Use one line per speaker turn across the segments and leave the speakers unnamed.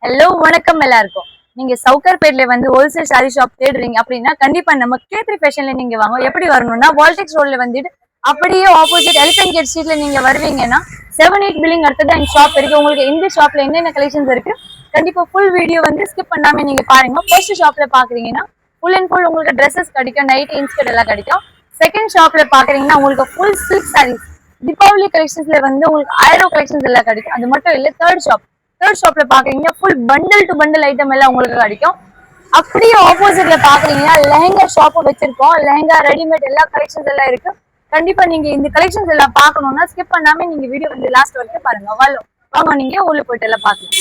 Hello வணக்கம் எல்லாருக்கும். நீங்க சவுகார்பேட்ல வந்து ஹோல்சேல் சாரி ஷாப் தேடுறீங்க அப்படின்னா கண்டிப்பா நம்ம K3 ஃபேஷன்ல நீங்க வாங்க. எப்படி வரணும்னா வால்டெக்ஸ் ரோட்ல வந்துட்டு அப்படியே ஆப்போசிட் எலிஃபென்ட் கேட் ஸ்ட்ரீட்ல நீங்க வருவீங்கன்னா 7-8 பில்டிங் அடுத்தது எங்க ஷாப் இருக்கு. உங்களுக்கு இந்த ஷாப்ல என்னென்ன கலெக்ஷன்ஸ் இருக்கு கண்டிப்பா ஃபுல் வீடியோ வந்து ஸ்கிப் பண்ணாம நீங்க பாருங்க. ஃபர்ஸ்ட் ஷாப்ல பாக்குறீங்கன்னா ஃபுல் அண்ட் ஃபுல் உங்களுக்கு ட்ரெஸ்ஸஸ் கிடைக்கும், நைட் இன்ஸ்கர்ட் எல்லாம் கிடைக்கும். செகண்ட் ஷாப்ல பாக்குறீங்கன்னா உங்களுக்கு ஃபுல் சில்க் சாரீஸ் தீபாவளி கலெக்ஷன்ஸ்ல வந்து உங்களுக்கு 1000 கலெக்ஷன்ஸ் எல்லாம் கிடைக்கும். அது மட்டும் இல்ல தேர்ட் ஷாப்ல பாக்குறீங்கன்னா full bundle to bundle item எல்லாம் உங்களுக்கு கிடைக்கும். அப்படியே ஆப்போசிட்ல பாக்குறீங்கன்னா லெஹங்கா ஷாப் வச்சிருக்கோம். லெஹங்கா ரெடிமேட் எல்லா கலெக்ஷன்ஸ் எல்லாம் இருக்கு. கண்டிப்பா நீங்க இந்த கலெக்ஷன்ஸ் எல்லாம் பார்க்கணும்னா ஸ்கிப் பண்ணாம நீங்க வீடியோ வந்து லாஸ்ட் வரைக்கும் பாருங்க. வாங்க நீங்க உள்ள போயிட்டு எல்லாம் பாக்கலாம்.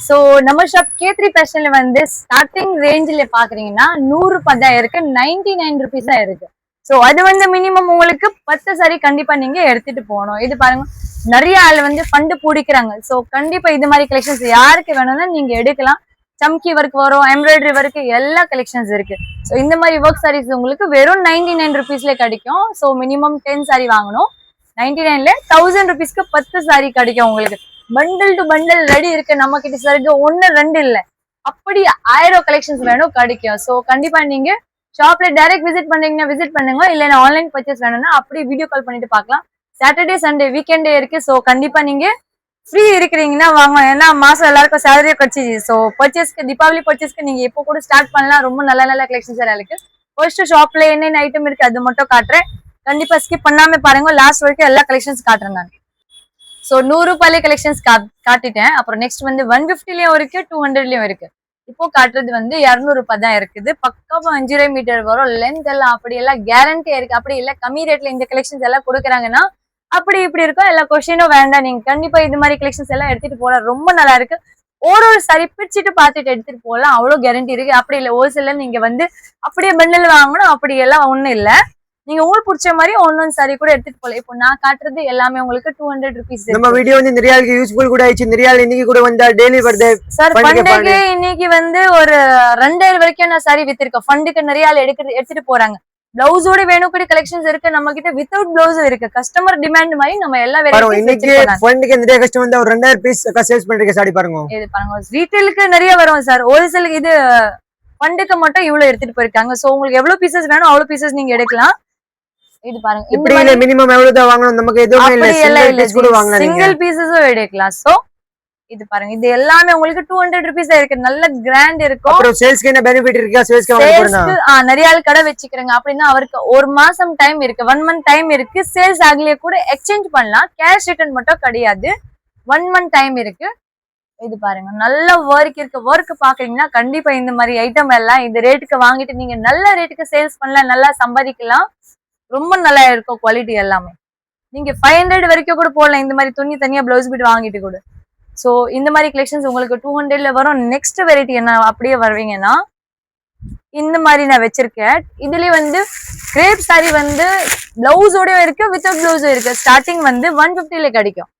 சோ நம்ம ஷாப் K3 ஃபேஷன்ல வந்து ஸ்டார்டிங் ரேஞ்சில பாக்குறீங்கன்னா 100 தான் இருக்கு, 99 ருபீஸ் தான் இருக்கு. சோ அது வந்து மினிமம் உங்களுக்கு 10 சாரி கண்டிப்பா நீங்க எடுத்துட்டு போகணும். இது பாருங்க, நிறைய ஆள் வந்து ஃபண்ட் பிடிக்கிறாங்க. சோ கண்டிப்பா இது மாதிரி கலெக்ஷன்ஸ் யாருக்கு வேணும்னா நீங்க எடுக்கலாம். சம்கி ஒர்க் வரும், எம்ப்ராய்டரி ஒர்க், எல்லா கலெக்ஷன்ஸ் இருக்கு. சோ இந்த மாதிரி ஒர்க் சாரீஸ் உங்களுக்கு வெறும் 99 ருபீஸ்ல கிடைக்கும். சோ மினிமம் 10 சாரி வாங்கணும். 99ல 1000 ருபீஸ்க்கு 10 சாரி கிடைக்கும் உங்களுக்கு. பண்டில் டு பண்டில் ரெடி இருக்கு நம்ம கிட்ட. சருக்கு ஒன்னு ரெண்டு இல்ல, அப்படி 1000 கலெக்ஷன்ஸ் வேணும் கிடைக்கும். சோ கண்டிப்பா நீங்க ஷாப்ல டைரக்ட் விசிட் பண்றீங்கன்னா விசிட் பண்ணுங்க. இல்ல ஆன்லைன் பர்ச்சேஸ் வேணும்னா அப்படி வீடியோ கால் பண்ணிட்டு பார்க்கலாம். சாட்டர்டே சண்டே வீக்கெண்டே இருக்கு. சோ கண்டிப்பா நீங்க ஃப்ரீ இருக்கிறீங்கன்னா வாங்க. ஏன்னா மாசம் எல்லாருக்கும் சேலரியே கிடைச்சிச்சு. சோ பர்ச்சேஸ்க்கு தீபாவளி பர்ச்சேஸ்க்கு நீங்க எப்போ கூட ஸ்டார்ட் பண்ணலாம். ரொம்ப நல்ல நல்ல கலெக்ஷன்ஸ் எல்லாம் இருக்கு. ஃபர்ஸ்ட் ஷாப்ல என்னென்ன ஐட்டம் இருக்கு அது மட்டும் காட்டுறேன். கண்டிப்பா ஸ்கிப் பண்ணாம பாருங்க. லாஸ்ட் வரைக்கும் எல்லா கலெக்ஷன்ஸ் காட்டுறேன் நான். சோ 100 ரூபாயில கலெக்ஷன்ஸ் காட்டிட்டேன். அப்புறம் நெக்ஸ்ட் வந்து 150லயும் இருக்கு, 200லயும் இருக்கு. இப்போ காட்டுறது வந்து 200 ரூபாய் தான் இருக்குது. பக்காவா 5 மீட்டர் வரும். லென்த் எல்லாம் அப்படி எல்லாம் கேரண்டியா இருக்கு. அப்படி இல்ல கம்மி ரேட்ல இந்த கலெக்ஷன்ஸ் எல்லாம் கொடுக்குறாங்கன்னா அப்படி இப்படி இருக்கும். எல்லா கொஸ்டினும் வேண்டாம். நீங்க கண்டிப்பா இது மாதிரி கலெக்ஷன்ஸ் எல்லாம் எடுத்துட்டு போலாம். ரொம்ப நல்லா இருக்கு. ஒரு சாரி பிரிச்சுட்டு பார்த்துட்டு எடுத்துட்டு போகலாம். அவ்வளவு கேரண்டி இருக்கு. அப்படி இல்ல ஹோல்சேல்ல நீங்க வந்து அப்படியே பண்டல் வாங்கணும் அப்படி எல்லாம் ஒண்ணும் இல்ல. நீங்க உங்களுக்கு பிடிச்ச மாதிரி ஒன்னொன்னு சாரி கூட எடுத்துட்டு போகலாம். இப்போ நான் காட்டுறது எல்லாமே உங்களுக்கு 200 ருபீஸ்.
நம்ம வீடியோ வந்து நிறைய ஆளுக்கு யூஸ்ஃபுல் கூட ஆயிடுச்சு. நிறைய ஆள் இன்னைக்கு கூட வந்தா டெய்லி வருது
சார். ஃபண்டுக்கு இன்னைக்கு வந்து ஒரு 2000 வரைக்கும் நான் சாரி வித்திருக்கேன். ஃபண்டுக்கு நிறைய ஆள் எடுத்துட்டு போறாங்க. பிளவுஸோட வேணும் கூட கலெக்ஷன்ஸ் இருக்கு நம்ம கிட்ட. வித்தவுட் பிளவுஸ் இருக்கு. கஸ்டமர் டிமாண்ட் மாதிரி நம்ம எல்லா வெரைட்டிஸ்
இன்னைக்கு ஃபண்டுக்கு நிறைய கஸ்டமர் வந்து ஒரு 2000 பீஸ் சேல்ஸ் பண்றீங்க சாரி பாருங்க.
இது பாருங்க, ரீட்டைலுக்கு நிறைய வரும் சார். ஹோல்சேலுக்கு இது ஃபண்டுக்கு மட்டும் இவ்வளவு எடுத்துட்டு போயிருக்காங்க. சோ உங்களுக்கு எவ்வளவு பீசஸ் வேணும் அவ்வளவு பீசஸ் நீங்க எடுக்கலாம். இது பாருங்க,
இப்படி இல்ல மினிமம் எவ்வளவு தான் வாங்கணும் நமக்கு எதுவுமே இல்ல. சிங்கிள் பீஸ் கூட வாங்கலாம்.
சிங்கிள் பீசஸும் எடுக்கலாம். சோ இது பாருங்க, இது எல்லாமே உங்களுக்கு 200 ருபீஸ் இருக்கு. நல்ல கிராண்ட் இருக்கும்.
அப்புறம் சேல்ஸ்க்கு என்ன பெனிஃபிட் இருக்கா? சேல்ஸ்க்கு வாங்க போறேன்னா
நிறைய ஆள் கடை வச்சுக்கிறாங்க அப்படின்னா அவருக்கு ஒரு மாசம் டைம் இருக்கு, 1 மந்த் டைம் இருக்கு. சேல்ஸ் ஆகலையே கூட எக்ஸ்சேஞ்ச் பண்ணலாம். கேஷ் ரிட்டர்ன் மட்டும் கிடையாது. 1 மந்த் டைம் இருக்கு. இது பாருங்க, நல்ல ஒர்க் இருக்கு. ஒர்க் பாக்குறீங்கன்னா கண்டிப்பா இந்த மாதிரி ஐட்டம் எல்லாம் இந்த ரேட்டுக்கு வாங்கிட்டு நீங்க நல்ல ரேட்டுக்கு சேல்ஸ் பண்ணலாம், நல்லா சம்பாதிக்கலாம். ரொம்ப நல்லா இருக்கும் குவாலிட்டி எல்லாமே. நீங்க 500 வரைக்கும் கூட போடலாம் இந்த மாதிரி துணி தனியா பிளவுஸ் பீட் வாங்கிட்டு கூட. சோ இந்த மாதிரி கலெக்ஷன்ஸ் உங்களுக்கு 200ல வரும். நெக்ஸ்ட் வெரைட்டி என்ன அப்படியே வருவீங்கன்னா இந்த மாதிரி நான் வச்சிருக்கேன். இதுலயே வந்து கிரேப் சாரி வந்து பிளவுஸோடயும் இருக்கு, வித்தவுட் பிளவுஸும் இருக்கு. ஸ்டார்டிங் வந்து 150ல கிடைக்கும்.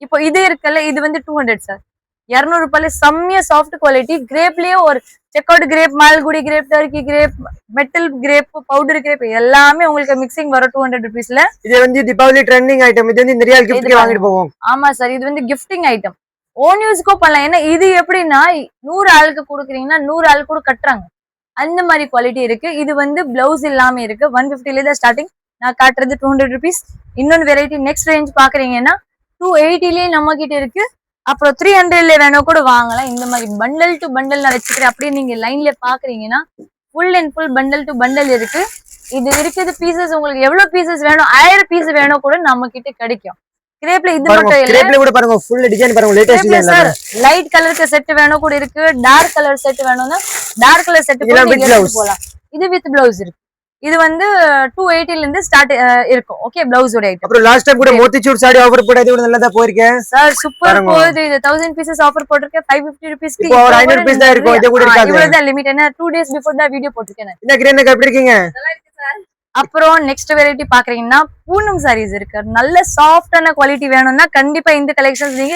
இப்போ இது இருக்குல்ல, இது வந்து 200 சார். 200 ரூபாயில செம்மையா சாஃப்ட் குவாலிட்டி. கிரேப்லயே ஒரு check out crepe, Malgudi crepe, turkey crepe, metal crepe, powder crepe எல்லாமே உங்களுக்கு மிக்சிங் வரும் 200 ருபீஸ்ல.
இது வந்து தீபாவளி ட்ரெண்டிங் ஐட்டம். இது வந்து நிறைய கிஃப்ட் வாங்கிட்டு போவோம்.
ஆமா சார், இது வந்து கிஃப்டிங் ஐட்டம். ஓன் யூஸ்க்கோ பண்ணலாம். ஏன்னா இது எப்படின்னா 100 ஆளுக்கு கொடுக்குறீங்கன்னா 100 ஆள் கூட கட்டுறாங்க. அந்த மாதிரி குவாலிட்டி இருக்கு. இது வந்து பிளவுஸ் இல்லாம இருக்கு. 150ல தான் ஸ்டார்டிங். நான் காட்டுறது 200 ருபீஸ். இன்னொன்று வெரைட்டி நெக்ஸ்ட் ரேஞ்ச் பாக்குறீங்கன்னா 280லயே நம்ம கிட்ட இருக்கு. அப்புறம் 300ல வேணும் கூட வாங்கலாம். இந்த மாதிரி பண்டல் டு பண்டல் நான் வச்சுக்கிறேன். அப்படியே நீங்க லைன்ல பாக்குறீங்கன்னா full and full bundle to bundle இருக்கு. இது இருக்குது பீசஸ் உங்களுக்கு எவ்வளவு பீசஸ் வேணும், 1000 பீஸ் வேணும் கூட நம்ம கிட்ட கிடைக்கும். கிரேப்ல இது மட்டும் இல்ல,
கிரேப்ல கூட பாருங்க ஃபுல் டிசைன் பாருங்க. Latest design
sir. லைட் கலருக்கு செட் வேணும் கூட இருக்கு. டார்க் கலர் செட் வேணும்னா டார்க் கலர் செட் கூட நீங்க எடுத்து போலாம். இது வித் பிளவுஸ் இருக்கு. இது வந்து 280ல இருந்து ஸ்டார்ட் இருக்கும். ஓகே, பிளவுஸோட ஐட்டம்.
அப்புறம் லாஸ்ட் டைம் கூட மோத்திச்சூர் சாரி ஆஃபர் போட்டது கூட நல்லதா போயிருக்கேன்
சார். சூப்பர் போகுது. இது 1000 பீசஸ் ஆஃபர் போட்டிருக்கேன். 550 ருபீஸ்க்கு
இப்போ ஒரு 500 பீஸ் தான் இருக்கும். இது கூட இருக்காது.
இவ்வளவு தான் லிமிட். என்ன 2 டேஸ் பிஃபோர் தான் வீடியோ போட்டுருக்கேன்.
இந்த கிரீன் எப்படி இருக்கீங்க?
நல்லா இருக்கு சார். அப்புறம் நெக்ஸ்ட் வெரைட்டி பாக்குறீங்கன்னா பூனம் சாரீஸ் இருக்கு. நல்ல சாஃப்டான குவாலிட்டி வேணும்னா கண்டிப்பா இந்த கலெக்ஷன்ஸ் நீங்க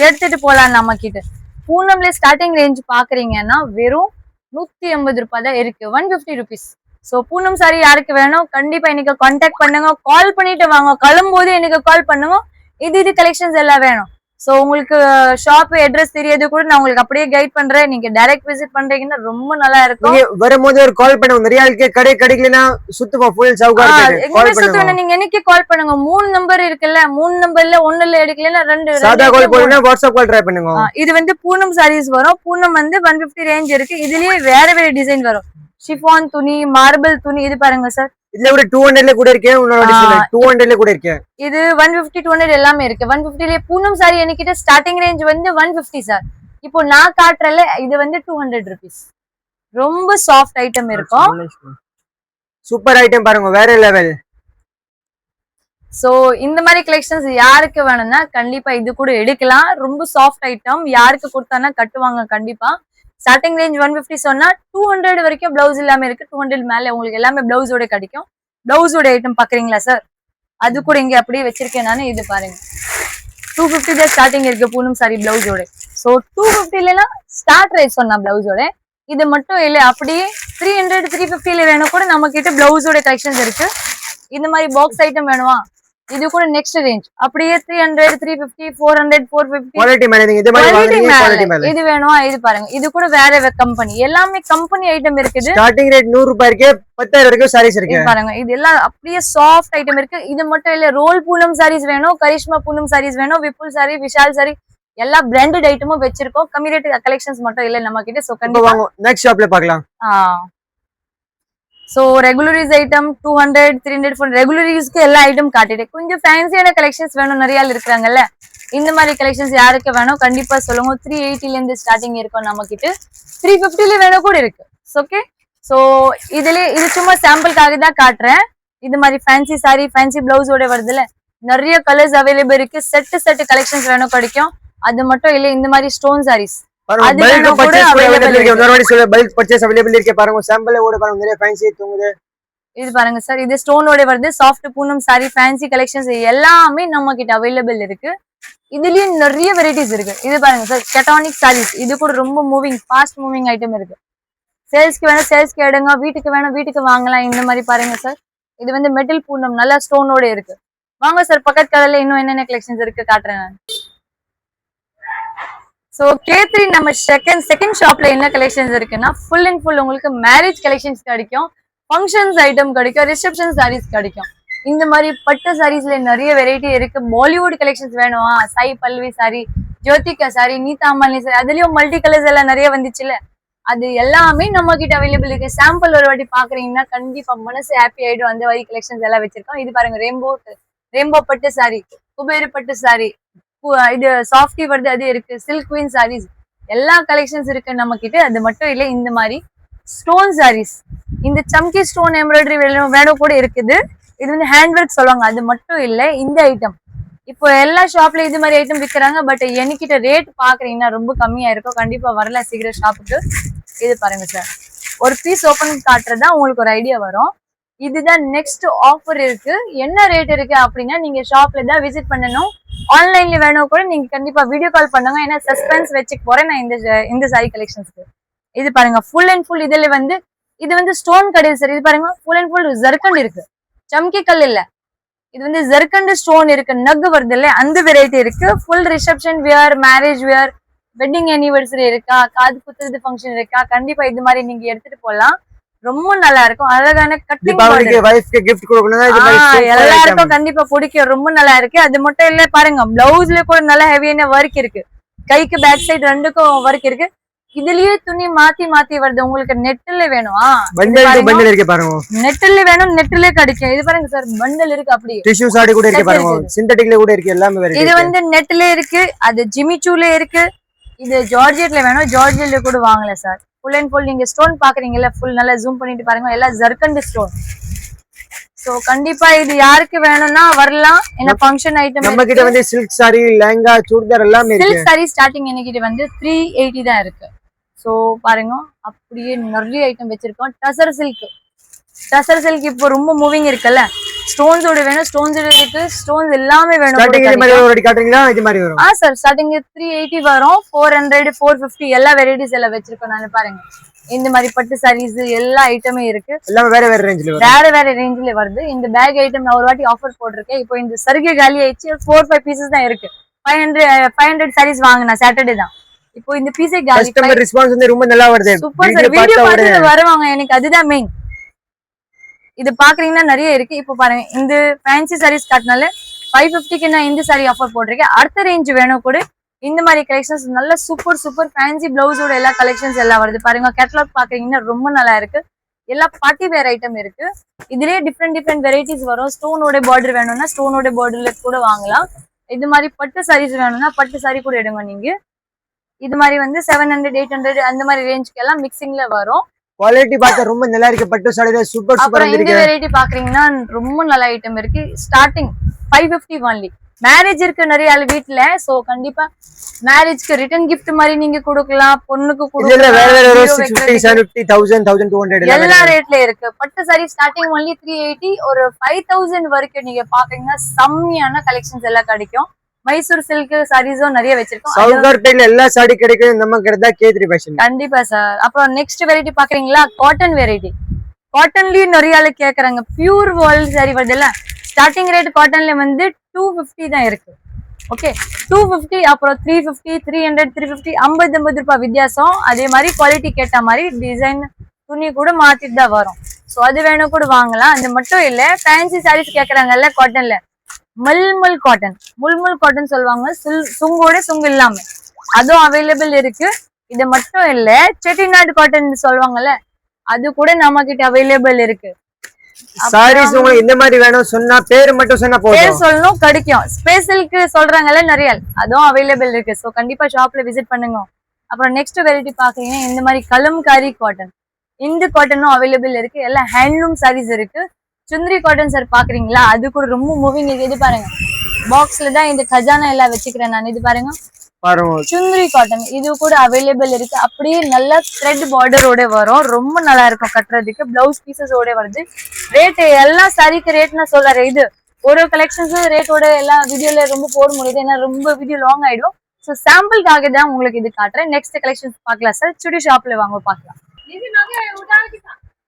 எடுத்துட்டு போலாம் நம்ம கிட்ட. பூனம்ல ஸ்டார்டிங் ரேஞ்ச் பாக்குறீங்கன்னா வெறும் 180 ரூபாய் தான் இருக்கு. 150 ருபீஸ். சோ பூனம் சாரி யாருக்கு வேணும் கண்டிப்பா எனக்கு கான்டாக்ட் பண்ணுங்க. கால் பண்ணிட்டு வாங்க. கிளம்பும்போது எனக்கு கால் பண்ணுங்க. இது கலெக்ஷன்ஸ் எல்லாம் வேணும். சோ உங்களுக்கு ஷாப் அட்ரஸ் தெரியாது கூட நான் உங்களுக்கு அப்படியே கைட் பண்றேன். நீங்க டைரக்ட் விசிட் பண்றீங்கன்னா ரொம்ப நல்லா இருக்கும்.
நீங்க வரும்போது ஒரு கால் பண்ணுங்க. ரியாலுக்கு கடை கிடைக்கலனா சுத்துமா ஃபுல் சவுகார் கால்
எங்க
பண்ணுங்க.
சுத்துவா நீங்க என்னைக்கு கால் பண்ணுங்க. 3 நம்பர் இருக்குல்ல, 3 நம்பர்ல ஒண்ணுல எடுக்கலனா ரெண்டு
சாதா கால் போடுனா வாட்ஸ்அப் கால் ட்ரை பண்ணுங்க.
இது வந்து பூனம் சாரீஸ் வரும். பூனம் வந்து 150 ரேஞ்ச் இருக்கு. இதுலயே வேற வேற டிசைன் வரும். ஷிஃபான் துணி, மார்பிள் துணி. இது பாருங்க சார்,
இதுல கூட 200ல கூட இருக்கு. உன்னோட டிஸ்ப்ளே 200ல கூட இருக்கு.
இது 150 200 எல்லாமே இருக்கு. 150ல பூனம் சாரி என்கிட்ட ஸ்டார்டிங் ரேஞ்ச் வந்து 150 சார். இப்போ நான் காட்டுறல இது வந்து 200 rupees. ரொம்ப சாஃப்ட் ஐட்டம் இருக்கும்.
சூப்பர் ஐட்டம் பாருங்க, வேற லெவல்.
சோ இந்த மாதிரி கலெக்ஷன்ஸ் யாருக்கு வேணும்னா கண்டிப்பா இது கூட எடுக்கலாம். ரொம்ப சாஃப்ட் ஐட்டம். யாருக்கு கொடுத்தானா கட்டுவாங்க கண்டிப்பா. ஸ்டார்டிங் ரேஞ்ச் 150 சொன்னா 200 வரைக்கும் பிளவுஸ் இல்லாம இருக்கு. 200 மேல உங்களுக்கு எல்லாமே பிளவுஸோட கிடைக்கும். பிளவுஸோட ஐட்டம் பாக்குறீங்களா சார்? அது கூட இங்க அப்படியே வச்சிருக்கேன் நானு. இது பாருங்க, 250 தான் ஸ்டார்டிங் இருக்கு பூனம் சாரி பிளவுஸோட. சோ 250 இல்லனா ஸ்டார்ட் ரேட் சொன்னா பிளவுஸோட. இது மட்டும் இல்ல, அப்படியே 300 350ல வேணும் கூட நம்ம கிட்ட பிளவுஸோட கலெக்ஷன்ஸ் இருக்கு. இந்த மாதிரி பாக்ஸ் ஐட்டம் வேணுமா, இது கூட நெக்ஸ்ட் ரேஞ்ச் அப்படியே 300 350 400 450
குவாலிட்டி மேல நீங்க இது மாதிரி வாங்குறீங்க. குவாலிட்டி மேல
இது வேணுமா, இது பாருங்க. இது கூட வேற கம்பெனி, எல்லாமே கம்பெனி ஐட்டம் இருக்குது.
ஸ்டார்டிங் ரேட் 100 ரூபாய் இருக்கு. 10,000 வரைக்கும் சாரீஸ் இருக்கு.
இது பாருங்க, இது எல்லாம் அப்படியே சாஃப்ட் ஐட்டம் இருக்கு. இது மட்டும் இல்ல, ரோல் பூனம் சாரீஸ் வேணும், கரிஷ்மா பூனம் சாரீஸ் வேணும், விப்புல் சாரி, விஷால் சாரி, எல்லா பிராண்டட் ஐட்டமும் வச்சிருக்கோம். கம்மி ரேட் கலெக்ஷன்ஸ் மட்டும் இல்ல நம்ம கிட்ட. சோ கண்டிப்பா
வாங்க, நெக்ஸ்ட் ஷாப்ல பார்க்கலாம்.
So regular use item 200 300 400 regular யூஸ்க்கு எல்லா ஐட்டம் காட்டிட்டேன். கொஞ்சம் ஃபேன்சியான கலெக்ஷன்ஸ் வேணும், நிறைய ஆள் இருக்காங்கல்ல. இந்த மாதிரி கலெக்ஷன்ஸ் யாருக்கு வேணும் கண்டிப்பா சொல்லுங்க. 380ல இருந்து ஸ்டார்டிங் இருக்கும் நம்ம கிட்ட. 350ல வேணும் கூட இருக்கு. ஓகே, சோ இதுல இது சும்மா சாம்பிளுக்காக தான் காட்டுறேன். இது மாதிரி ஃபேன்சி சாரி, ஃபேன்சி பிளவுஸோட வருதுல, நிறைய கலர்ஸ் அவைலபிள் இருக்கு. செட் கலெக்ஷன்ஸ் வேணும் கிடைக்கும். அது மட்டும் இல்ல, இந்த மாதிரி ஸ்டோன் சாரீஸ் அது வேணும் கூட அவைலபிள் இருக்கு.
இன்னொரு சொல்ல பல்க் பர்ச்சேஸ் அவைலபிள் இருக்கு பாருங்க. சாம்பிள் ஓட பாருங்க, நிறைய ஃபேன்சி தூங்குது.
இது பாருங்க சார், இது ஸ்டோனோட வருது. Soft Poonam sorry, fancy collections எல்லாமே நம்ம கிட்ட அவைலபிள் இருக்கு. இதுலயும் நிறைய வெரைட்டிஸ் இருக்கு. இது பாருங்க சார், கெட்டானிக் சாரீஸ். இது கூட ரொம்ப மூவிங், ஃபாஸ்ட் மூவிங் ஐட்டம் இருக்கு. சேல்ஸ்க்கு வேணும் சேல்ஸ்க்கு எடுங்க, வீட்டுக்கு வேணும் வீட்டுக்கு வாங்கலாம். இந்த மாதிரி பாருங்க சார், இது வந்து மெட்டல் பூனம் நல்லா ஸ்டோனோட இருக்கு. வாங்க சார், பக்கத்து கடையில இன்னும் என்னென்ன கலெக்ஷன்ஸ் இருக்கு காட்டுறேன் நான். சோ K3 நம்ம செகண்ட் ஷாப்ல என்ன கலெக்ஷன்ஸ் இருக்குன்னா ஃபுல் அண்ட் ஃபுல் உங்களுக்கு மேரேஜ் கலெக்ஷன்ஸ் கிடைக்கும், ஃபங்க்ஷன்ஸ் ஐட்டம் கிடைக்கும், ரிசப்ஷன் சாரீஸ் கிடைக்கும். இந்த மாதிரி பட்டு சாரீஸ்ல நிறைய வெரைட்டி இருக்கு. பாலிவுட் கலெக்ஷன்ஸ் வேணுமா, சாய் பல்வி சாரி, ஜோதிகா சாரி, நீதா அம்பானி சாரி, அதுலயும் மல்டி கலர்ஸ் எல்லாம் நிறைய வந்துச்சுல, அது எல்லாமே நம்ம கிட்ட அவைலபிள் இருக்கு. சாம்பிள் ஒரு வாட்டி பாக்குறீங்கன்னா கண்டிப்பா மனசு ஹாப்பி ஆயிடும். அந்த மாதிரி கலெக்ஷன்ஸ் எல்லாம் வச்சிருக்கோம். இது பாருங்க, ரெயின்போ பட்டு சாரி, குபேர பட்டு சாரி, இது சாஃப்டி வருது அது இருக்கு, சில்க் குவீன் சாரீஸ், எல்லா கலெக்ஷன்ஸ் இருக்கு நம்ம கிட்ட. அது மட்டும் இல்ல, இந்த மாதிரி ஸ்டோன் சாரீஸ், இந்த சம்கி ஸ்டோன் எம்ப்ராய்டரி வேணும் கூட இருக்குது. இது வந்து ஹேண்ட் ஒர்க் சொல்லுவாங்க. அது மட்டும் இல்ல, இந்த ஐட்டம் இப்போ எல்லா ஷாப்ல இது மாதிரி ஐட்டம் விற்கிறாங்க. பட் என்கிட்ட ரேட் பாக்குறீங்கன்னா ரொம்ப கம்மியா இருக்கும். கண்டிப்பா வரல சீக்கிரம் ஷாப்புக்கு. இது பாருங்க சார், ஒரு பீஸ் ஓபன் காட்டுறதா உங்களுக்கு ஒரு ஐடியா வரும். இதுதான் நெக்ஸ்ட் ஆஃபர் இருக்கு. என்ன ரேட் இருக்கு அப்படின்னா நீங்க ஷாப்ல தான் விசிட் பண்ணணும். ஆன்லைன்ல வேணும் கூட நீங்க கண்டிப்பா வீடியோ கால் பண்ணுங்க. ஏன்னா சஸ்பென்ஸ் வச்சுக்க போறேன் நான் இந்த சாரி கலெக்ஷன்ஸ்க்கு. இது பாருங்க, ஃபுல் அண்ட் ஃபுல் இதுல வந்து இது வந்து ஸ்டோன் கிடையாது சார். இது பாருங்க, ஃபுல் அண்ட் ஃபுல் ஜர்கண்ட் இருக்கு, சம்கி கல் இல்ல. இது வந்து ஜர்கண்ட் ஸ்டோன் இருக்கு, நக் வருது இல்ல, அந்த வெரைட்டி இருக்கு. Full reception wear, marriage wear, wedding anniversary இருக்கா, காது குத்துறது ஃபங்க்ஷன் இருக்கா, கண்டிப்பா இது மாதிரி நீங்க எடுத்துட்டு போகலாம். ரொம்ப நல்லா இருக்கும். அழகான கட்டிங், எல்லாருக்கும் கண்டிப்பா பிடிக்கும். ரொம்ப நல்லா இருக்கு. அது மட்டும் இல்ல பாருங்க, பிளவுஸ்ல கூட நல்லா ஹெவியான ஒர்க் இருக்கு. கைக்கு பேக் சைடு ரெண்டுக்கும் ஒர்க் இருக்கு. இதுலயே துணி மாத்தி மாத்தி வருது. உங்களுக்கு நெட்ல வேணுமா, நெட்ல வேணும், நெட்ல கிடைக்கும். இது பாருங்க சார், பண்டல் இருக்கு. அப்படியே டிஷ்யூ சாரி கூட இருக்கு பாருங்க, சிந்தட்டிக்ல கூட இருக்கு, எல்லாமே இது வந்து நெட்ல இருக்கு. அது ஜிமிச்சூல இருக்கு. இது ஜார்ஜெட்ல வேணும், ஜார்ஜெட்ல கூட வாங்கல சார். ஃபுல் அண்ட் ஃபுல் நீங்க ஸ்டோன் பாக்குறீங்கல்ல, ஃபுல் நல்லா ஜூம் பண்ணிட்டு பாருங்க, எல்லாம் ஜர்கண்ட் ஸ்டோன். சோ கண்டிப்பா இது யாருக்கு வேணும்னா வரலாம். என்ன ஃபங்க்ஷன் ஐட்டம் நம்ம கிட்ட வந்து சில்க் சாரி, லெஹங்கா, சுடிதார் எல்லாமே இருக்கு. சில்க் சாரி ஸ்டார்டிங் என்கிட்ட வந்து 380 தான் இருக்கு. சோ பாருங்க, அப்படியே நிறைய ஐட்டம் வச்சிருக்கோம். டசர் சில்க் இப்போ ரொம்ப மூவிங் இருக்குல்ல, ஸ்டோன்ஸோட வேணும், ஸ்டோன்ஸோட இருக்கு, ஸ்டோன்ஸ் எல்லாமே வேணும். சார் ஸ்டார்டிங் 380 வரும், 400 450 எல்லா வெரைட்டிஸ் எல்லாம் வச்சிருக்கோம். நான் பாருங்க, இந்த மாதிரி பட்டு சாரீஸ் எல்லா ஐட்டமே இருக்கு. எல்லாம் வேற வேற ரேஞ்சில வருது. இந்த பேக் ஐட்டம் நான் ஒரு வாட்டி ஆஃபர் போட்டிருக்கேன். இப்போ இந்த சருகே காலி ஆயிடுச்சு, 4-5 பீசஸ் தான் இருக்கு. 500 sarees வாங்கினா சாட்டர்டே தான். இப்போ இந்த பீஸே காலி.
கஸ்டமர் ரெஸ்பான்ஸ் வந்து ரொம்ப நல்லா வருது.
Super sir. வீடியோ பார்த்து வருவாங்க, எனக்கு அதுதான் மெயின். இது பாக்குறீங்கன்னா நிறைய இருக்கு. இப்போ பாருங்க, இந்த ஃபேன்சி சாரீஸ் காட்டினால 550க்கு நான் இந்த சாரி ஆஃபர் போட்டிருக்கேன். அடுத்த ரேஞ்ச் வேணும் கூட இந்த மாதிரி கலெக்ஷன்ஸ் நல்ல சூப்பர் சூப்பர் ஃபேன்சி பிளவுஸோட எல்லா கலெக்ஷன்ஸ் எல்லாம் வருது பாருங்க. கேட்டலாக் பாக்குறீங்கன்னா ரொம்ப நல்லா இருக்கு. எல்லா பார்ட்டி வேர் ஐட்டம் இருக்கு. இதுலயே டிஃப்ரெண்ட் வெரைட்டிஸ் வரும். ஸ்டோனோட பார்டர் வேணும்னா ஸ்டோனோட பார்டர்ல கூட வாங்கலாம். இது மாதிரி பட்டு சாரீஸ் வேணும்னா பட்டு சாரி கூட எடுங்க நீங்க. இது மாதிரி வந்து 700 800 அந்த மாதிரி ரேஞ்சுக்கு எல்லாம் மிக்சிங்ல வரும்.
குவாலிட்டி பார்த்தா ரொம்ப நல்லா இருக்கு. பட்டு சாரி சூப்பர் சூப்பர்
இருக்கு. இந்த வெரைட்டி பாக்குறீங்கன்னா ரொம்ப நல்ல ஐட்டம் இருக்கு. Starting 550 only. மேரேஜ் இருக்கு நிறைய வீட்ல. சோ கண்டிப்பா மேரேஜ்க்கு ரிட்டர்ன் கிஃப்ட் மாதிரி நீங்க கொடுக்கலாம். பொண்ணுக்கு கொடுக்கலாம்.
வேற வேற 650 750 1000 1200
எல்லா ரேட்ல இருக்கு. பட்டு சாரி ஸ்டார்டிங் ஒன்லி 380. ஒரு 5000 வரைக்கும் நீங்க பாத்தீங்கன்னா செம்மையான கலெக்ஷன்ஸ் எல்லாம் கிடைக்கும். மைசூர் சில்க் சாரீஸும் நிறைய வச்சிருக்கோம்.
சவுகார்பேட்ல எல்லா சாரி கிடைக்கும். நம்ம கிட்ட K3 ஃபேஷன்.
கண்டிப்பா சார். அப்புறம் நெக்ஸ்ட் வெரைட்டி பாக்குறீங்களா? Cotton variety. காட்டன்லயும் நிறைய ஆளு கேக்குறாங்க. பியூர் வால் சாரி வருதுல்ல, ஸ்டார்டிங் ரேட் காட்டன்ல வந்து 250 தான் இருக்கு. ஓகே, 250, அப்புறம் 350 300 350 50 ரூபாய் வித்தியாசம். அதே மாதிரி குவாலிட்டி கேட்ட மாதிரி டிசைன் துணி கூட மாத்திட்டு தான் வரும். சோ அது வேணும் கூட வாங்கலாம். அது மட்டும் இல்ல, ஃபேன்சி சாரீஸ் கேக்குறாங்கல்ல காட்டன்ல, மல்மல் காட்டன், முல்முல் காட்டன் சொல்லுவாங்க. சுங்கோட சுங்கு இல்லாம அதுவும் அவைலபிள் இருக்கு. இது மட்டும் இல்ல, செட்டிநாடு காட்டன் சொல்லுவாங்கல்ல, அது கூட நம்ம கிட்ட அவைலபிள் இருக்கு.
சாரீஸ் உங்களுக்கு இந்த மாதிரி வேணும் சொன்னா பேர் மட்டும் சொன்னா போதும்.
பேர் சொல்லணும், கிடைக்கும். ஸ்பெஷலுக்கு சொல்றாங்கல்ல நிறைய, அதுவும் அவைலபிள் இருக்கு. சோ கண்டிப்பா ஷாப்ல விசிட் பண்ணுங்க. அப்புறம் நெக்ஸ்ட் வெரைட்டி பாக்குறீங்கன்னா இந்த மாதிரி கலம்காரி காட்டன். இந்த காட்டனும் அவைலபிள் இருக்கு. எல்லாம் ஹேண்ட்லூம் சாரீஸ் இருக்கு. சுந்தரி காட்டன் சார் பாக்குறீங்களா, அது கூட ரொம்ப மூவிங் இருக்கு. இது பாருங்க, பாக்ஸ்ல தான் இந்த கஜானா எல்லாம் வச்சுக்கிறேன் நான். இது பாருங்க, சுந்தரி காட்டன், இது கூட அவைலபிள் இருக்கு. அப்படியே நல்ல த்ரெட் பார்டரோட வரும். ரொம்ப நல்லா இருக்கும் கட்டுறதுக்கு. பிளவுஸ் பீசஸோட வருது. ரேட் எல்லாம் சாரிக்கு ரேட் நான் சொல்றேன். இது ஒரு கலெக்ஷன்ஸ் ரேட்டோட எல்லாம் வீடியோல ரொம்ப போட முடியுது, ஏன்னா ரொம்ப வீடியோ லாங் ஆயிடும். ஸோ சாம்பிளுக்காக தான் உங்களுக்கு இது காட்டுறேன். நெக்ஸ்ட் கலெக்ஷன்ஸ் பார்க்கலாம் சார். சுடி ஷாப்ல வாங்க பார்க்கலாம்.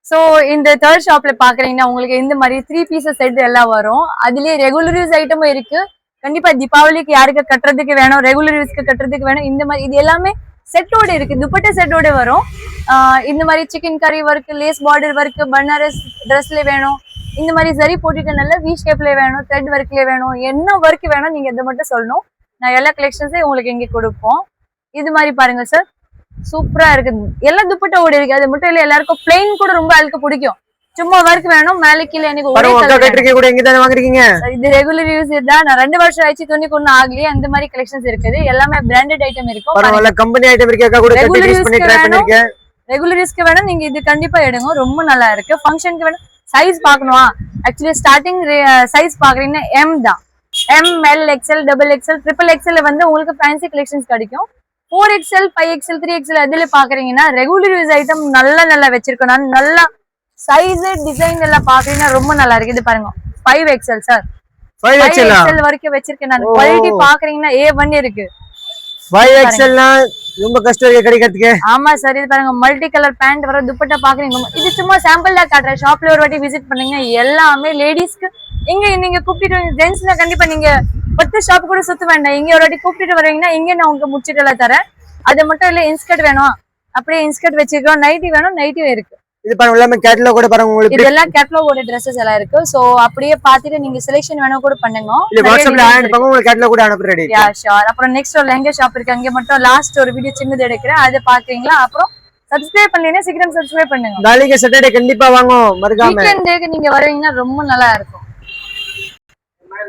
சோ இந்த தேர்ட் ஷாப்ல பாக்குறீங்கன்னா உங்களுக்கு இந்த மாதிரி 3 பீசஸ் செட் எல்லாம் வரும். அதுலயே ரெகுலர் யூஸ் ஐட்டமும் இருக்கு. கண்டிப்பா தீபாவளிக்கு யாருக்கு கட்டுறதுக்கு வேணும், ரெகுலர் யூஸ்க்கு கட்டுறதுக்கு வேணும், இந்த மாதிரி இது எல்லாமே செட்டோட இருக்கு. துப்பட்டா செட்டோட வரும். இந்த மாதிரி chikankari work, lace border work, Banaras ட்ரெஸ்ல வேணும், இந்த மாதிரி சரி போட்டுட்டு நல்ல வி ஷேப்ல வேணும், த்ரெட் ஒர்க்ல வேணும், என்ன ஒர்க் வேணும் நீங்க இதை மட்டும் சொல்லணும். நான் எல்லா கலெக்ஷன்ஸையும் உங்களுக்கு இங்கே கொடுப்போம். இது மாதிரி பாருங்க சார், சூப்பரா இருக்கு. எல்லா துப்பட்டா ஓடி இருக்கு. அது மட்டும் இல்ல, எல்லாருக்கும் பிளைன் கூட ரொம்ப அழுக்கு பிடிக்கும். சும்மா ஒர்க் வேணும், மேலே கீழே. எனக்கு இது ரெகுலர் யூஸ் தான். நான் 2 வருஷம் ஆயிடுச்சு, துணிக்கு ஒன்னும் ஆகலையே. அந்த மாதிரி கலெக்ஷன்ஸ் இருக்குது. எல்லாமே பிராண்டட் ஐட்டம் இருக்கும். ரெகுலர் யூஸ்க்கு வேணும் நீங்க இது கண்டிப்பா எடுங்க. ரொம்ப நல்லா இருக்கு. ஃபங்க்ஷனுக்கு வேணும். சைஸ் பாக்கணுமா? ஆக்சுவலி ஸ்டார்டிங் சைஸ் பாக்குறீங்கன்னா M தான். ML XL XXL XXL வந்து உங்களுக்கு ஃபேன்சி கலெக்ஷன்ஸ் கிடைக்கும். 4XL 5XL 3XL அதுல பாக்குறீங்கன்னா ரெகுலர் யூஸ் ஐட்டம் நல்லா வச்சிருக்கோம். நான் நல்லா சைஸ் டிசைன் எல்லாம் பாக்குறீங்கன்னா ரொம்ப நல்லா இருக்கு. இது பாருங்க, 5XL சார், 5XL வரைக்கும் வச்சிருக்கேன் நான். குவாலிட்டி பாக்குறீங்கன்னா A1 இருக்கு.
5XL ரொம்ப கஷ்டம் இருக்கு கிடைக்கிறதுக்கு.
ஆமா சார். இது பாருங்க, மல்டி கலர் பேண்ட் வர துப்பட்டா பாக்குறீங்க. இது சும்மா சாம்பிள் தான் காட்டுறேன். ஷாப்ல ஒரு வாட்டி விசிட் பண்ணுங்க. எல்லாமே லேடிஸ்க்கு. இங்க நீங்க கூப்பிட்டு ஜென்ஸ்னா கண்டிப்பா நீங்க 10 ஷாப் கூட சுத்த வேண்டாம். இங்க ஒரு வாட்டி கூப்பிட்டு வரீங்கன்னா இங்க நான் உங்களுக்கு முடிச்சிட்டு எல்லாம் தரேன். அது மட்டும் இல்ல, இன்ஸ்கர்ட் வேணும் அப்படியே இன்ஸ்கர்ட் வச்சிருக்கோம். நைட்டி வேணும், நைட்டியும் இருக்கு.
இது பாருங்க, எல்லாமே கேட்டலாக் கூட பாருங்க. உங்களுக்கு
இதெல்லாம் கேட்டலாகோட Dresses எல்லாம் இருக்கு. சோ அப்படியே பாத்துட்டு நீங்க செலக்ஷன் வேணும் கூட பண்ணுங்க.
இல்ல வாட்ஸ்அப்ல ஆட் பண்ணுங்க, உங்களுக்கு கேட்டலாக் கூட அனுப்ப ரெடி.
Yeah sure. அப்புறம் நெக்ஸ்ட் ஒரு லெஹங்கா ஷாப் இருக்கு. அங்க மட்டும் லாஸ்ட் ஒரு வீடியோ சின்னது எடுக்கிறேன், அது பாக்குறீங்களா? அப்புறம் சப்ஸ்கிரைப் பண்ணீங்கன்னா சீக்கிரம் சப்ஸ்கிரைப் பண்ணுங்க.
நாளைக்கு சாட்டர்டே கண்டிப்பா வாங்க, மறக்காம.
வீக்கெண்டுக்கு நீங்க வருவீங்கன்னா ரொம்ப நல்லா இருக்கும்.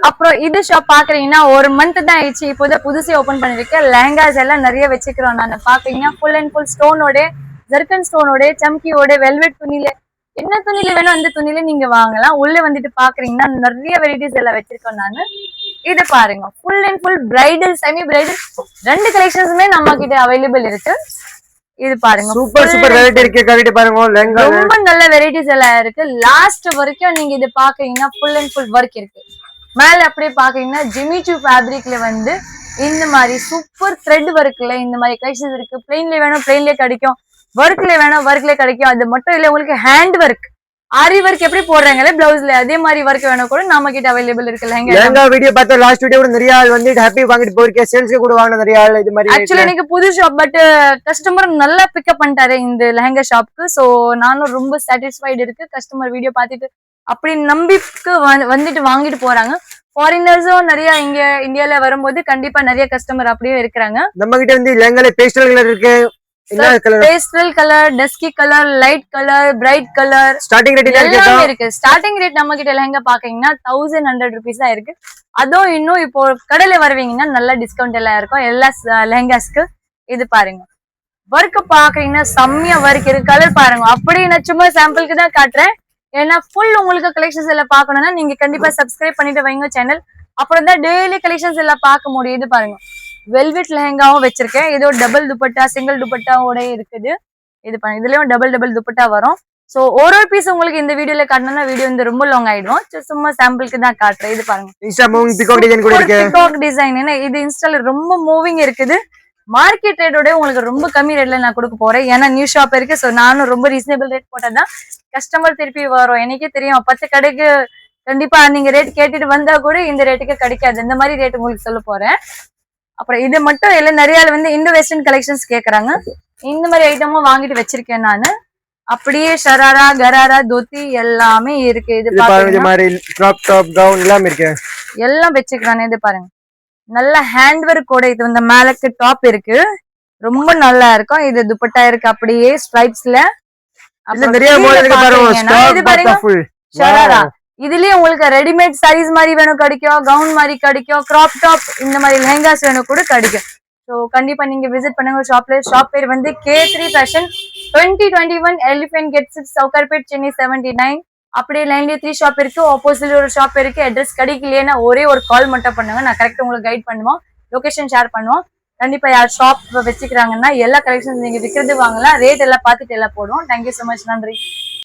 அப்புறம் இது ஷாப் பாக்குறீங்கன்னா ஒரு மந்த் தான் ஆயிடுச்சு, இப்போதான் புதுசே ஓபன் பண்ணிருக்கேன். லெஹங்காஸ் எல்லாம் நிறைய வச்சுக்கிறோம். நான் பாத்தீங்கன்னா ஃபுல் அண்ட் ஃபுல் ஸ்டோனோட, ஜர்கன் ஸ்டோனோட, சம்கியோட, வெல்வெட் துணியில, என்ன துணியில வேணும் அந்த துணியில நீங்க வாங்கலாம். உள்ள வந்துட்டு பாக்குறீங்கன்னா நிறைய வெரைட்டிஸ் எல்லாம் வச்சிருக்கோம் நானு. இது பாருங்க, full and full bridal, semi bridal 2 கலெக்ஷன்ஸுமே நம்ம கிட்ட அவைலபிள் இருக்கு. இது பாருங்க,
சூப்பர் வெரைட்டி இருக்கு. கரெக்ட் பாருங்க, லெஹங்கா
ரொம்ப நல்ல வெரைட்டிஸ் எல்லாம் இருக்கு. லாஸ்ட் வரைக்கும் நீங்க இது பாக்குறீங்கன்னா ஃபுல் அண்ட் ஃபுல் ஒர்க் இருக்கு. மேல அப்படியே பாக்குறீங்கன்னா ஜிமிச்சு ஃபேப்ரிக்ல வந்து இந்த மாதிரி சூப்பர் த்ரெட் ஒர்க்ல இந்த மாதிரி கலெக்ஷன்ஸ் இருக்கு. பிளெயின்ல வேணும் பிளெயின்ல கிடைக்கும், ஒர்க்ல வேணும் ஒர்க்ல கிடைக்கும். அது மட்டும் இல்ல, உங்களுக்கு ஹேண்ட் ஒர்க் ஆரி ஒர்க் எப்படி போடுறாங்களே பிளவுஸ்ல அதே மாதிரி ஒர்க் வேணும் கூட நம்ம கிட்ட அவைலபிள் இருக்கு லெஹங்கா
லெஹங்கா வீடியோ பார்த்தா லாஸ்ட் வீடியோ கூட நிறைய ஆள் வந்து ஹாப்பி வாங்கிட்டு போயிருக்கேன், சேல்ஸ்க்கு கூட வாங்கின நிறைய ஆள் இது மாதிரி
ஆக்சுவலி எனக்கு புது ஷாப் பட் கஸ்டமர் நல்லா பிக்கப் பண்ணிட்டாரு இந்த லெஹங்கா ஷாப்க்கு. சோ நானும் ரொம்ப சாட்டிஸ்ஃபைடு இருக்கு. கஸ்டமர் வீடியோ பார்த்துட்டு அப்படி நம்பிக்கு வந்துட்டு வாங்கிட்டு போறாங்க. ஃபாரினர்ஸும் நிறைய இங்க இந்தியால வரும்போது கண்டிப்பா நிறைய கஸ்டமர் அப்படியே இருக்கிறாங்க.
நம்ம கிட்ட வந்து லெஹங்கால பேஸ்டல் கலர் இருக்கு, என்ன colour?
Pastel colour, dusky colour, light colour, bright colour,
starting rate என்ன
எல்லாமே இருக்கு. ஸ்டார்டிங் ரேட் நம்ம கிட்ட லெஹங்கா பாக்கீங்கன்னா 1100 rupees தான் இருக்கு. அதுவும் இன்னும் இப்போ கடையில வருவீங்கன்னா நல்ல டிஸ்கவுண்ட் எல்லாம் இருக்கும் எல்லா லெஹங்காஸ்க்கு. இது பாருங்க ஒர்க் பாக்குறீங்கன்னா செம்மையா ஒர்க் இருக்கு. கலர் பாருங்க. அப்படி நான் சும்மா சாம்பிளுக்கு தான் காட்டுறேன். ஏன்னா ஃபுல் உங்களுக்கு கலெக்ஷன்ஸ் எல்லாம் பாக்கணும்னா நீங்க கண்டிப்பா சப்ஸ்கிரைப் பண்ணிட்டு வைங்க சேனல். அப்புறம் தான் டெய்லி கலெக்ஷன்ஸ் எல்லாம் பார்க்க முடியும். இது பாருங்க வெல்வெட் லெஹங்காவும் வச்சிருக்கேன். ஏதோ டபுள் துப்பட்டா சிங்கிள் துப்பட்டாவோட இருக்குது. இது பாருங்க இதுலயும் டபுள் துப்பட்டா வரும். சோ ஒரு பீஸ் உங்களுக்கு இந்த வீடியோல காட்டணும்னா வீடியோ வந்து ரொம்ப லாங் ஆயிடும். சும்மா சாம்பிளுக்கு தான் காட்டுறேன். இது பாருங்க
இன்ஸ்டா மூவிங் பிகாக் டிசைன் கூட இருக்கு.
பிகாக் டிசைன் ஏன்னா இது இன்ஸ்டால ரொம்ப மூவிங் இருக்குது. மார்க்கெட் ரேட்டோட உங்களுக்கு ரொம்ப கம்மி ரேட்ல நான் கொடுக்க போறேன். ஏன்னா நியூ ஷாப் இருக்கு. சோ நானும் ரொம்ப ரீசனபிள் ரேட் போட்டதான் கஸ்டமர் திருப்பி வரும். எனக்கே தெரியும் 10 கடைக்கு கண்டிப்பா நீங்க ரேட் கேட்டுட்டு வந்தா கூட இந்த ரேட்டுக்கு கிடைக்காது. இந்த மாதிரி ரேட் உங்களுக்கு சொல்ல போறேன். அப்புறம் இது மட்டும் இல்ல நிறைய ஆள் வந்து இந்தோ வெஸ்டர்ன் கலெக்ஷன்ஸ் கேக்குறாங்க. இந்த மாதிரி ஐட்டமும் வாங்கிட்டு வச்சிருக்கேன் நானு. அப்படியே ஷராரா கராரா தோத்தி எல்லாமே இருக்கு. இது
பாருங்க இந்த மாதிரி கிராப் டாப் கவுன் எல்லாம் இருக்கு.
எல்லாம் வச்சுக்கிறானே. இது பாருங்க நல்ல ஹேண்ட் ஒர்க் கூட. இது வந்து மேலக்கு டாப் இருக்கு. ரொம்ப நல்லா இருக்கும். இது துப்பட்டா இருக்கு அப்படியே ஸ்ட்ரைப்ஸ்ல.
நிறைய மாடல் இருக்கு பாருங்க.
இது பாருங்க ஷராரா. இதுலயே உங்களுக்கு ரெடிமேட் சாரீஸ் மாதிரி வேணும் கிடைக்கும், கவுன் மாதிரி கிடைக்கும், கிராப் டாப் இந்த மாதிரி லெஹங்காஸ் வேணும் கூட கிடைக்கும். ஸோ கண்டிப்பா நீங்க விசிட் பண்ணுங்க ஷாப்ல. ஷாப் பேர் வந்து K3 Fashion 2021 elephant gate 6 Sowcarpet Chennai 79. அப்படியே லைன்லயே 3 ஷாப் இருக்கு. ஆப்போசிட்ல ஒரு ஷாப் இருக்கு. அட்ரஸ் கிடைக்கலையா ஒரே ஒரு கால் மட்டும் பண்ணுங்க. நான் கரெக்டா உங்களுக்கு கைட் பண்ணுவோம், லொகேஷன் ஷேர் பண்ணுவோம். கண்டிப்பா யார் ஷாப் வச்சுக்கிறாங்கன்னா எல்லா கலெக்ஷன்ஸ் நீங்க விற்கிறது வாங்கலாம். ரேட் எல்லாம் பார்த்துட்டு எல்லாம் போடுவோம். Thank you so much. நன்றி.